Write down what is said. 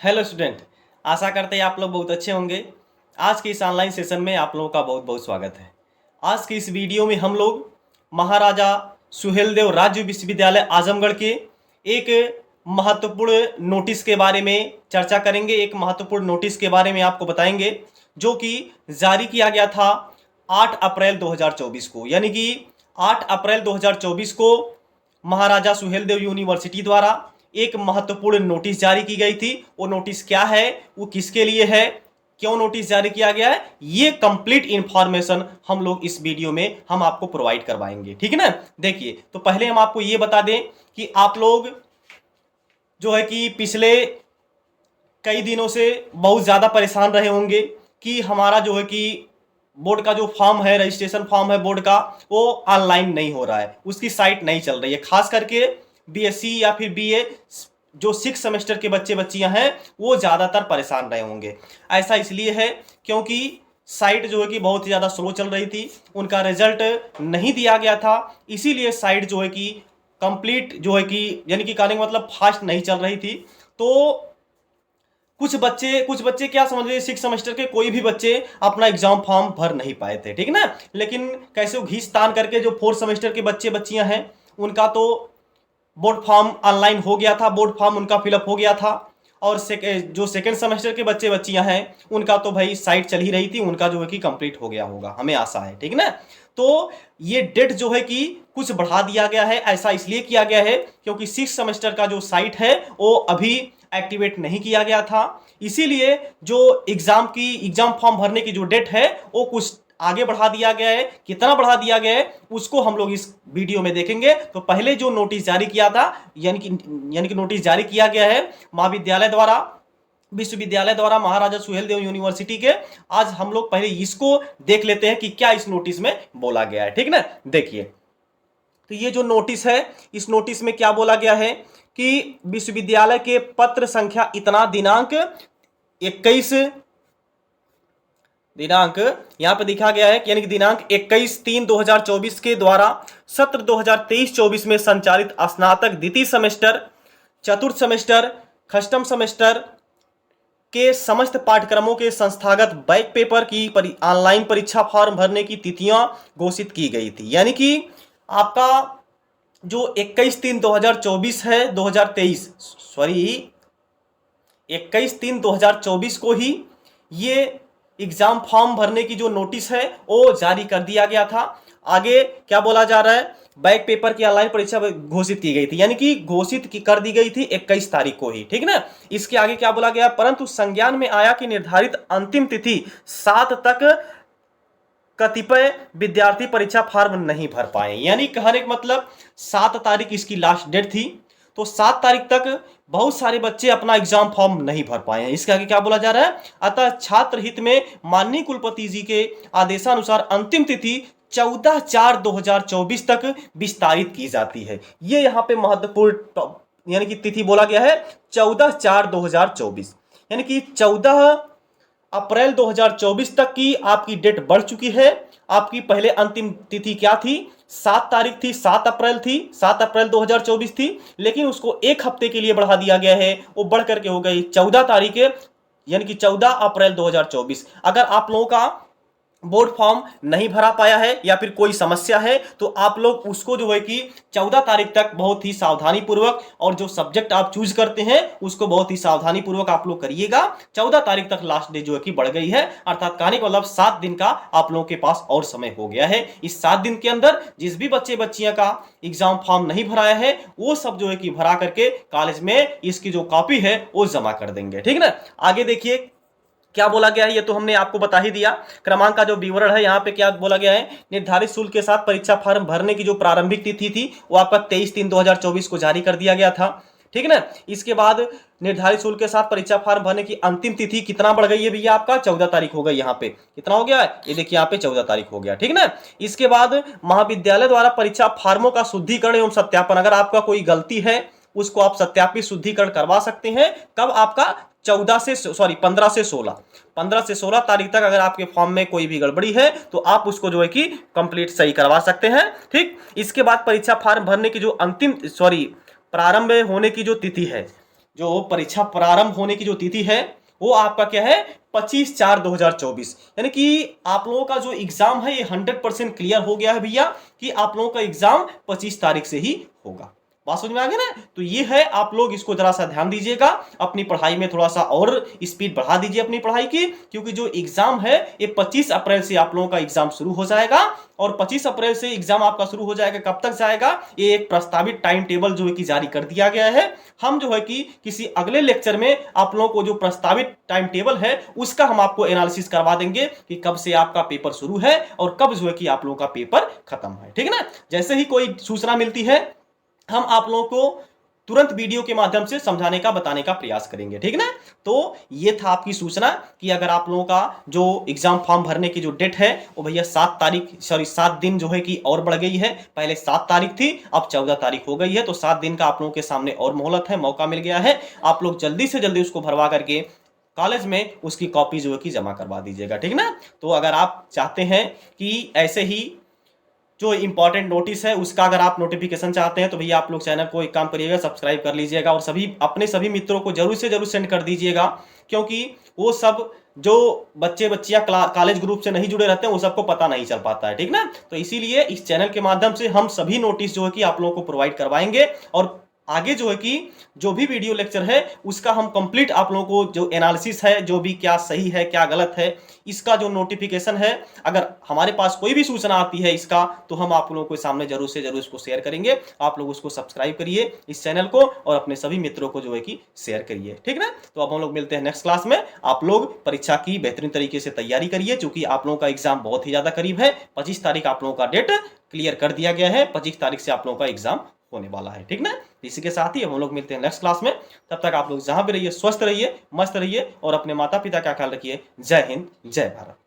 Hello student. आशा करते हैं आप लोग बहुत अच्छे होंगे। आज के इस ऑनलाइन सेशन में आप लोगों का बहुत बहुत स्वागत है। आज की इस वीडियो में हम लोग महाराजा सुहेलदेव राज्य विश्वविद्यालय आजमगढ़ के एक महत्वपूर्ण नोटिस के बारे में चर्चा करेंगे। एक महत्वपूर्ण नोटिस के बारे में आपको बताएंगे जो कि जारी किया गया था 8 अप्रैल 2024 को, यानी कि 8 अप्रैल 2024 को महाराजा सुहेलदेव यूनिवर्सिटी द्वारा एक महत्वपूर्ण नोटिस जारी की गई थी। वो नोटिस क्या है, वो किसके लिए है, क्यों नोटिस जारी किया गया है, ये कंप्लीट इंफॉर्मेशन हम लोग इस वीडियो में हम आपको प्रोवाइड करवाएंगे। ठीक है ना। देखिए, तो पहले हम आपको ये बता दें कि आप लोग जो है कि पिछले कई दिनों से बहुत ज़्यादा परेशान रहे होंगे कि हमारा जो है कि बोर्ड का जो फॉर्म है, रजिस्ट्रेशन फॉर्म है बोर्ड का, वो ऑनलाइन नहीं हो रहा है, उसकी साइट नहीं चल रही है। खास करके बीएससी या फिर बीए जो 6 सेमेस्टर के बच्चे बच्चियां हैं वो ज़्यादातर परेशान रहे होंगे। ऐसा इसलिए है क्योंकि साइट जो है कि बहुत ही ज़्यादा स्लो चल रही थी, उनका रिजल्ट नहीं दिया गया था, इसीलिए साइट जो है कि कंप्लीट जो है कि यानी कि कहने का मतलब फास्ट नहीं चल रही थी। तो कुछ बच्चे क्या समझ लीजिए 6 सेमेस्टर के कोई भी बच्चे अपना एग्जाम फॉर्म भर नहीं पाए थे। ठीक ना। लेकिन कैसे वो घींच तान करके जो 4 सेमेस्टर के बच्चे बच्चियां हैं उनका तो बोर्ड फॉर्म ऑनलाइन हो गया था, बोर्ड फॉर्म उनका फिलअप हो गया था। और जो सेकेंड सेमेस्टर के बच्चे बच्चियां हैं उनका तो भाई साइट चल ही रही थी, उनका जो है कि कंप्लीट हो गया होगा, हमें आशा है। ठीक ना। तो ये डेट जो है कि कुछ बढ़ा दिया गया है। ऐसा इसलिए किया गया है क्योंकि 6 सेमेस्टर का जो साइट है वो अभी एक्टिवेट नहीं किया गया था, इसीलिए जो एग्जाम फॉर्म भरने की जो डेट है वो कुछ आगे बढ़ा दिया गया है। कितना बढ़ा दिया गया है उसको हम लोग इस वीडियो में देखेंगे। तो पहले जो नोटिस जारी किया था, यानी कि नोटिस जारी किया गया है विश्वविद्यालय द्वारा महाराजा सुहेलदेव यूनिवर्सिटी के, आज हम लोग पहले इसको देख लेते हैं कि क्या इस नोटिस में बोला गया है। ठीक ना। देखिए, तो ये जो नोटिस है, इस नोटिस में क्या बोला गया है कि विश्वविद्यालय के पत्र संख्या इतना दिनांक 21 दिनांक यहां पे दिखा गया है, यानी कि दिनांक 21/3/2024 के द्वारा सत्र 2023-24 में संचालित स्नातक द्वितीय सेमेस्टर, चतुर्थ सेमेस्टर, षष्ठम सेमेस्टर के समस्त पाठ्यक्रमों के संस्थागत बैक पेपर की ऑनलाइन परीक्षा फॉर्म भरने की तिथियां घोषित की गई थी। यानी कि आपका जो 21/3/2024 है, 2023 सॉरी 21/3/2024 को ही ये एग्जाम फॉर्म भरने की जो नोटिस है वो जारी कर दिया गया था। आगे क्या बोला जा रहा है, बैक पेपर की ऑनलाइन परीक्षा घोषित की गई थी, यानी कि कर दी गई थी 21 तारीख को ही। ठीक ना। इसके आगे क्या बोला गया, परंतु संज्ञान में आया कि निर्धारित अंतिम तिथि 7 तक कतिपय विद्यार्थी परीक्षा फॉर्म नहीं भर पाए। यानी कहने का मतलब 7 तारीख इसकी लास्ट डेट थी, तो 7 तारीख तक बहुत सारे बच्चे अपना एग्जाम फॉर्म नहीं भर पाए हैं। इसके आगे क्या बोला जा रहा है, अतः छात्र हित में माननीय कुलपति जी के आदेशानुसार अंतिम तिथि 14/4/2024 तक विस्तारित की जाती है। ये यहाँ पे महत्वपूर्ण यानी कि तिथि बोला गया है 14/4/2024, यानी कि 14 अप्रैल 2024 तक की आपकी डेट बढ़ चुकी है। आपकी पहले अंतिम तिथि क्या थी, 7 तारीख थी, 7 अप्रैल थी, 7 अप्रैल 2024 थी, लेकिन उसको एक हफ्ते के लिए बढ़ा दिया गया है, वो बढ़ करके हो गई 14 तारीख, यानी कि 14 अप्रैल 2024। अगर आप लोगों का बोर्ड फॉर्म नहीं भरा पाया है या फिर कोई समस्या है तो आप लोग उसको जो है कि 14 तारीख तक बहुत ही सावधानी पूर्वक, और जो सब्जेक्ट आप चूज करते हैं उसको बहुत ही सावधानी पूर्वक आप लोग करिएगा। 14 तारीख तक लास्ट डे जो है कि बढ़ गई है, अर्थात कहने का मतलब 7 दिन का आप लोगों के पास और समय हो गया है। इस 7 दिन के अंदर जिस भी बच्चे बच्चियां का एग्जाम फॉर्म नहीं भराया है वो सब जो है कि भरा करके कॉलेज में इसकी जो कॉपी है वो जमा कर देंगे। ठीक ना। आगे देखिए क्या बोला गया है, ये तो हमने आपको बता ही दिया। क्रमांक का जो विवरण है यहाँ पे क्या बोला गया है, निर्धारित शुल्क के साथ परीक्षा फॉर्म भरने की जो प्रारंभिक तिथि थी वो आपका 23/3/2024 को जारी कर दिया गया था। ठीक है ना। इसके बाद निर्धारित शुल्क के साथ परीक्षा फॉर्म भरने की अंतिम तिथि कितना बढ़ गई है भैया, आपका 14 तारीख हो गई। यहाँ पे कितना हो गया है, ये देखिए यहाँ पे 14 तारीख हो गया। ठीक ना। इसके बाद महाविद्यालय द्वारा परीक्षा फॉर्मों का शुद्धिकरण एवं सत्यापन, अगर आपका कोई गलती है उसको आप सत्यापित शुद्धिकरण करवा सकते हैं। कब, आपका 15 से 16 तारीख तक अगर आपके फॉर्म में कोई भी गड़बड़ी है तो आप उसको जो है कि कंप्लीट सही करवा सकते हैं। ठीक। इसके बाद परीक्षा फॉर्म भरने की जो प्रारंभ होने की जो तिथि है, जो परीक्षा प्रारंभ होने की जो तिथि है वो आपका क्या है 25/4/2024। यानी कि आप लोगों का जो एग्जाम है ये 100% क्लियर हो गया है भैया कि आप लोगों का एग्जाम 25 तारीख से ही होगा। बात समझ में आ गया ना? तो ये है, आप लोग इसको जरा सा ध्यान दीजिएगा, अपनी पढ़ाई में थोड़ा सा और स्पीड बढ़ा दीजिए अपनी पढ़ाई की, क्योंकि जो एग्जाम है ये 25 अप्रैल से आप लोगों का एग्जाम शुरू हो जाएगा। और 25 अप्रैल से एग्जाम आपका शुरू हो जाएगा, कब तक जाएगा ये एक प्रस्तावित टाइम टेबल जो है कि जारी कर दिया गया है। हम जो है कि किसी अगले लेक्चर में आप लोगों को जो प्रस्तावित टाइम टेबल है उसका हम आपको एनालिसिस करवा देंगे कि कब से आपका पेपर शुरू है और कब जो है कि आप लोगों का पेपर खत्म है। ठीक है ना? जैसे ही कोई सूचना मिलती है हम आप लोगों को तुरंत वीडियो के माध्यम से समझाने का बताने का प्रयास करेंगे। ठीक ना? तो ये था आपकी सूचना कि अगर आप लोगों का जो एग्जाम फॉर्म भरने की जो डेट है वो भैया 7 दिन जो है कि और बढ़ गई है। पहले 7 तारीख थी, अब 14 तारीख हो गई है। तो 7 दिन का आप लोगों के सामने और मोहलत है, मौका मिल गया है। आप लोग जल्दी से जल्दी उसको भरवा करके कॉलेज में उसकी कॉपी जो है कि जमा करवा दीजिएगा। ठीक ना? तो अगर आप चाहते हैं कि ऐसे ही जो इंपॉर्टेंट नोटिस है उसका अगर आप नोटिफिकेशन चाहते हैं तो भैया आप लोग चैनल को एक काम करिएगा, सब्सक्राइब कर लीजिएगा और अपने सभी मित्रों को जरूर से जरूर सेंड कर दीजिएगा, क्योंकि वो सब जो बच्चे बच्चियां कॉलेज ग्रुप से नहीं जुड़े रहते हैं वो सबको पता नहीं चल पाता है। ठीक ना? तो इसीलिए इस चैनल के माध्यम से हम सभी नोटिस जो है कि आप लोगों को प्रोवाइड करवाएंगे और आगे जो है कि जो भी वीडियो लेक्चर है उसका हम कंप्लीट आप लोगों को जो एनालिसिस है, जो भी क्या सही है क्या गलत है, इसका जो नोटिफिकेशन है, अगर हमारे पास कोई भी सूचना आती है इसका तो हम आप लोगों के सामने जरूर से जरूर इसको शेयर करेंगे। आप लोग उसको सब्सक्राइब करिए इस चैनल को और अपने सभी मित्रों को जो है कि शेयर करिए। ठीक ना? तो अब हम लोग मिलते हैं नेक्स्ट क्लास में। आप लोग परीक्षा की बेहतरीन तरीके से तैयारी करिए, क्योंकि आप लोगों का एग्जाम बहुत ही ज्यादा करीब है। 25 तारीख आप लोगों का डेट क्लियर कर दिया गया है, 25 तारीख से आप लोगों का एग्जाम होने वाला है। ठीक ना? इसी के साथ ही हम लोग मिलते हैं नेक्स्ट क्लास में। तब तक आप लोग जहां भी रहिए स्वस्थ रहिए, मस्त रहिए और अपने माता पिता का ख्याल रखिए। जय हिंद, जय भारत।